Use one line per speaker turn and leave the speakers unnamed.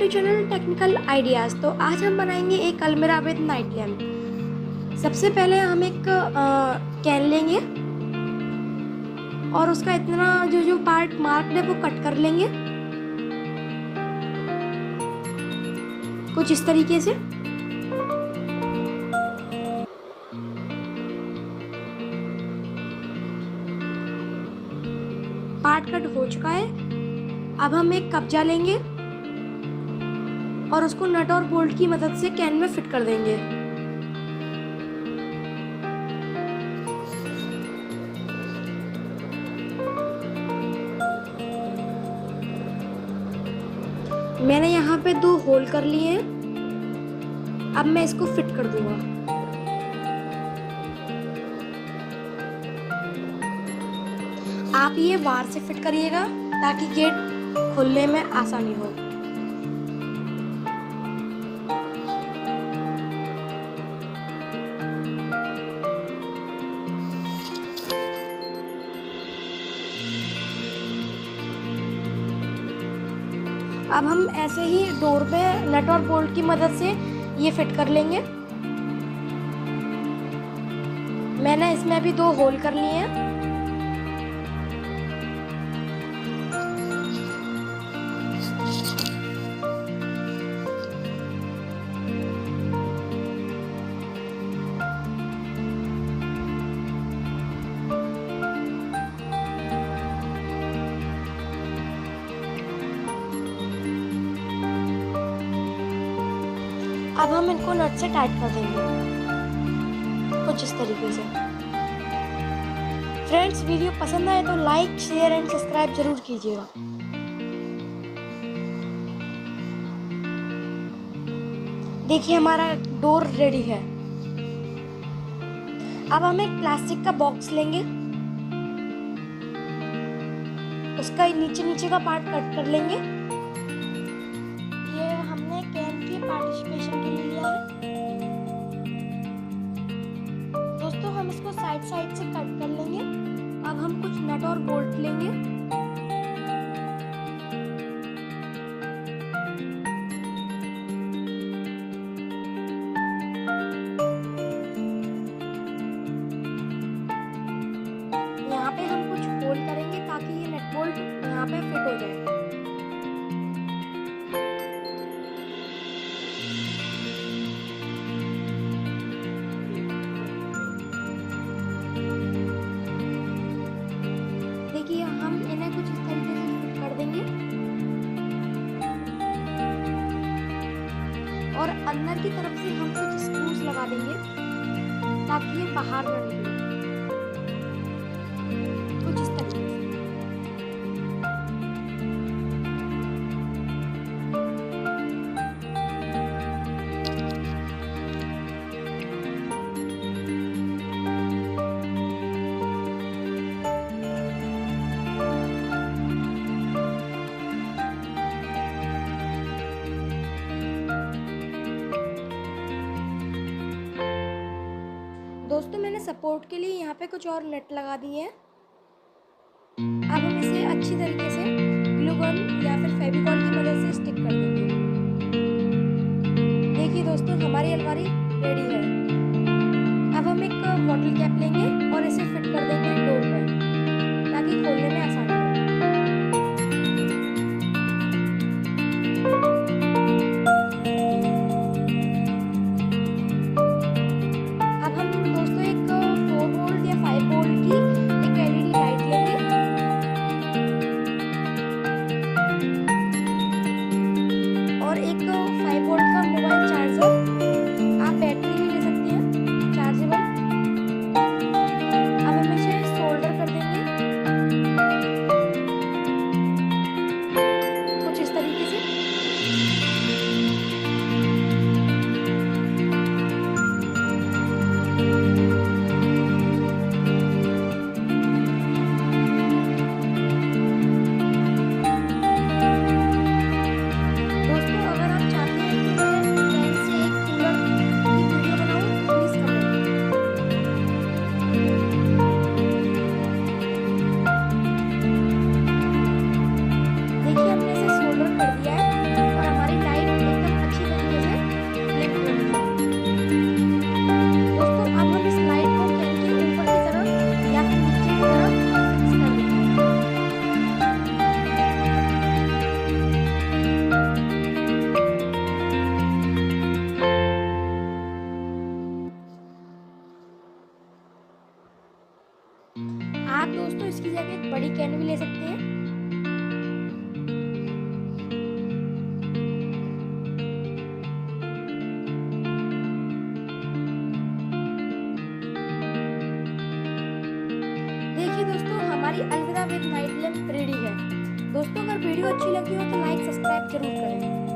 To channel technical ideas. तो आज हम बनाएंगे एक अलमीरा विद नाइट लैम्प। सबसे पहले हम एक कैन लेंगे और उसका इतना जो पार्ट मार्क्ड है वो कट कर लेंगे कुछ इस तरीके से। पार्ट कट हो चुका है। अब हम एक कब्जा लेंगे और उसको नट और बोल्ट की मदद से कैन में फिट कर देंगे। मैंने यहाँ पे 2 होल कर लिए हैं। अब मैं इसको फिट कर दूंगा। आप ये वार से फिट करिएगा ताकि गेट खोलने में आसानी हो। अब हम ऐसे ही डोर पे नट और बोल्ट की मदद से ये फिट कर लेंगे। मैंने इसमें भी 2 होल कर लिए हैं। अब हम इनको नट से टाइट कर देंगे कुछ इस तरीके से। फ्रेंड्स, वीडियो पसंद आए तो लाइक, शेयर एंड सब्सक्राइब जरूर कीजिएगा। देखिए हमारा डोर रेडी है। अब हम एक प्लास्टिक का बॉक्स लेंगे, उसका नीचे का पार्ट कट कर लेंगे। पार्टिसिपेशन के लिए लिया है। दोस्तों, हम इसको साइड से कट कर लेंगे। अब हम कुछ नट और बोल्ट लेंगे। यहाँ पे हम कुछ होल करेंगे ताकि ये नट बोल्ट यहाँ पे फिट हो जाए। हम इन्हें कुछ इस तरीके से फिट कर देंगे और अंदर की तरफ से हम कुछ स्क्रूज लगा देंगे ताकि ये बाहर न निकले कुछ इस तरीके से। दोस्तों, मैंने सपोर्ट के लिए यहाँ पे कुछ और नट लगा दिए हैं। अब हम इसे अच्छी तरीके से ग्लू गन या फिर फेविकॉल की मदद से स्टिक कर देंगे। देखिए दोस्तों, हमारी अलमारी रेडी है। अब हम एक बॉटल कैप लेंगे और इसे फिट कर देंगे डोर पे ताकि खोलने में आसानी हो। और एक 5 वोल्ट का मोबाइल चार्जर, आप बैटरी भी ले सकते हैं चार्जेबल। अब हम इसे सोल्डर कर देंगे। आप दोस्तों इसकी जगह एक बड़ी कैन भी ले सकते हैं। देखिए दोस्तों, हमारी अलविदा विद नाइट लैम्प रेडी है। दोस्तों, अगर वीडियो अच्छी लगी हो तो लाइक सब्सक्राइब जरूर करें।